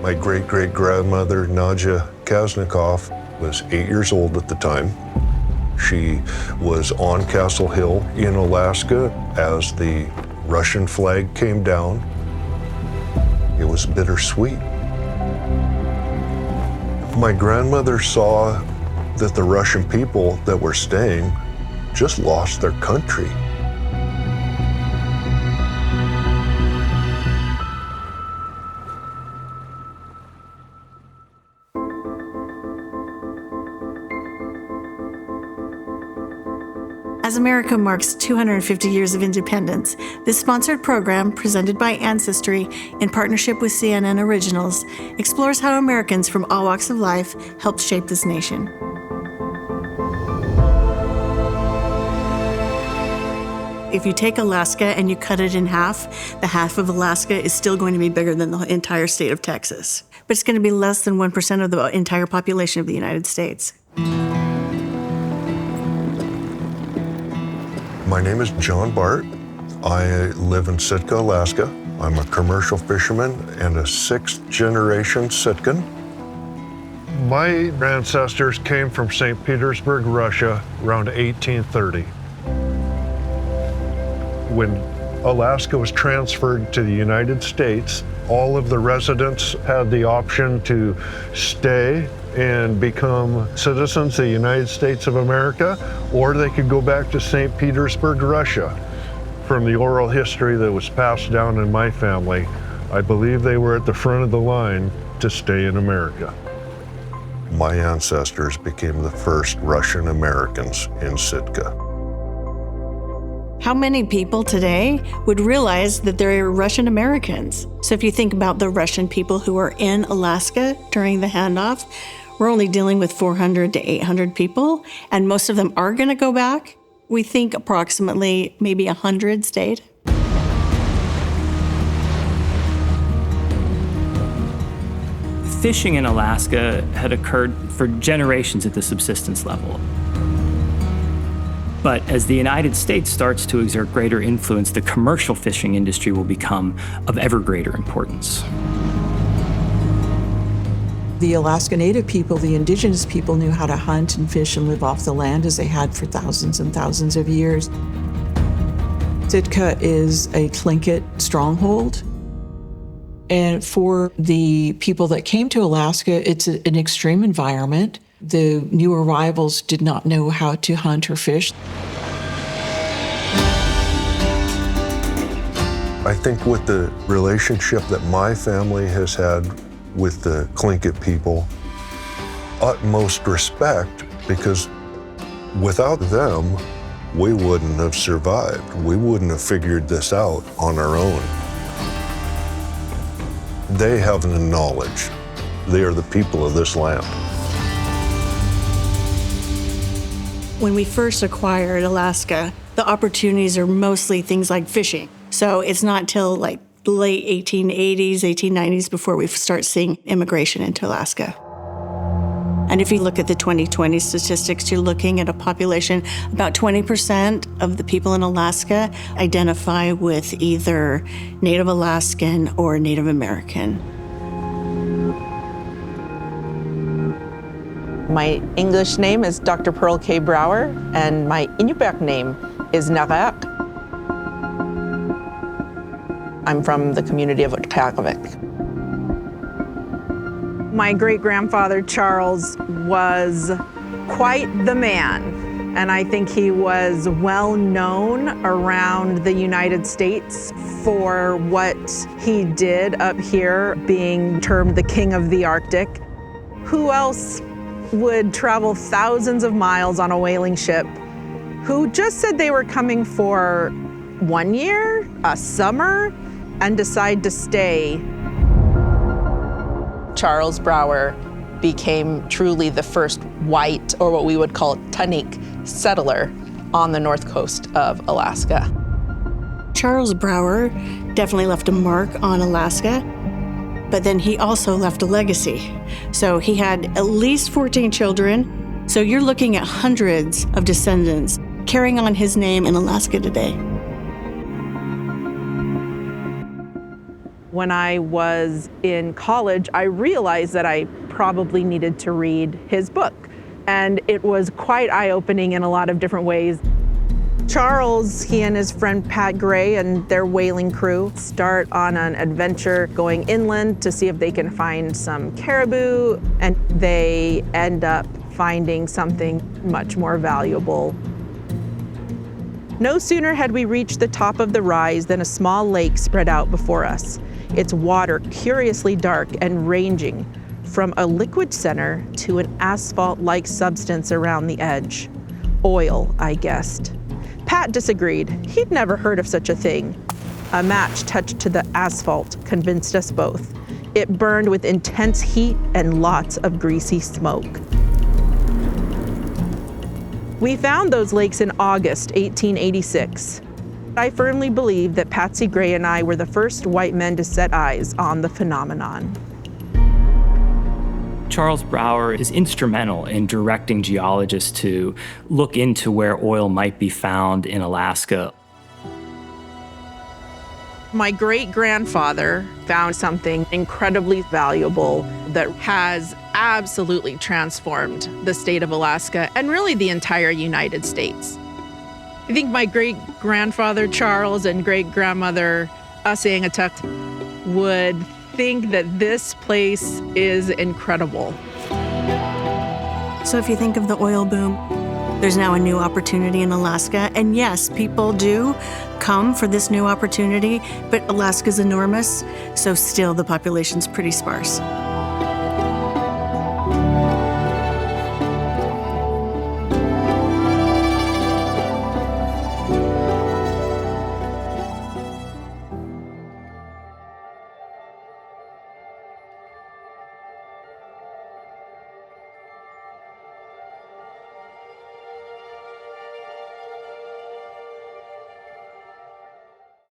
My great-great-grandmother, Nadja Kaznikoff, was 8 years old at the time. She was on Castle Hill in Alaska as the Russian flag came down. It was bittersweet. My grandmother saw that the Russian people that were staying just lost their country. As America marks 250 years of independence, this sponsored program, presented by Ancestry in partnership with CNN Originals, explores how Americans from all walks of life helped shape this nation. If you take Alaska and you cut it in half, the half of Alaska is still going to be bigger than the entire state of Texas. But it's going to be less than 1% of the entire population of the United States. My name is John Bart. I live in Sitka, Alaska. I'm a commercial fisherman and a sixth-generation Sitkan. My ancestors came from St. Petersburg, Russia, around 1830. When Alaska was transferred to the United States, all of the residents had the option to stay and become citizens of the United States of America, or they could go back to St. Petersburg, Russia. From the oral history that was passed down in my family, I believe they were at the front of the line to stay in America. My ancestors became the first Russian Americans in Sitka. How many people today would realize that they're Russian Americans? So if you think about the Russian people who were in Alaska during the handoff, we're only dealing with 400 to 800 people, and most of them are going to go back. We think approximately maybe 100 stayed. Fishing in Alaska had occurred for generations at the subsistence level. But as the United States starts to exert greater influence, the commercial fishing industry will become of ever greater importance. The Alaska Native people, the Indigenous people, knew how to hunt and fish and live off the land as they had for thousands and thousands of years. Sitka is a Tlingit stronghold. And for the people that came to Alaska, it's an extreme environment. The new arrivals did not know how to hunt or fish. I think with the relationship that my family has had with the Tlingit people, utmost respect, because without them, we wouldn't have survived. We wouldn't have figured this out on our own. They have the knowledge. They are the people of this land. When we first acquired Alaska, the opportunities are mostly things like fishing. So it's not till like the late 1880s, 1890s before we start seeing immigration into Alaska. And if you look at the 2020 statistics, you're looking at a population, about 20% of the people in Alaska identify with either Native Alaskan or Native American. My English name is Dr. Pearl K. Brower, and my Inupiaq name is Nagaak. I'm from the community of Utley. My great-grandfather, Charles, was quite the man, and I think he was well known around the United States for what he did up here, being termed the King of the Arctic. Who else would travel thousands of miles on a whaling ship, who just said they were coming for 1 year, a summer, and decide to stay? Charles Brower became truly the first white, or what we would call Tunnik, settler on the north coast of Alaska. Charles Brower definitely left a mark on Alaska, but then he also left a legacy. So he had at least 14 children. So you're looking at hundreds of descendants carrying on his name in Alaska today. When I was in college, I realized that I probably needed to read his book. And it was quite eye-opening in a lot of different ways. Charles, he and his friend Pat Gray and their whaling crew start on an adventure going inland to see if they can find some caribou, and they end up finding something much more valuable. No sooner had we reached the top of the rise than a small lake spread out before us, its water curiously dark and ranging from a liquid center to an asphalt-like substance around the edge. Oil, I guessed. Pat disagreed. He'd never heard of such a thing. A match touched to the asphalt convinced us both. It burned with intense heat and lots of greasy smoke. We found those lakes in August 1886. I firmly believe that Patsy Gray and I were the first white men to set eyes on the phenomenon. Charles Brower is instrumental in directing geologists to look into where oil might be found in Alaska. My great-grandfather found something incredibly valuable that has absolutely transformed the state of Alaska and really the entire United States. I think my great-grandfather Charles and great-grandmother Asangatuck would think that this place is incredible. So if you think of the oil boom, there's now a new opportunity in Alaska. And yes, people do come for this new opportunity, but Alaska's enormous, so still the population's pretty sparse.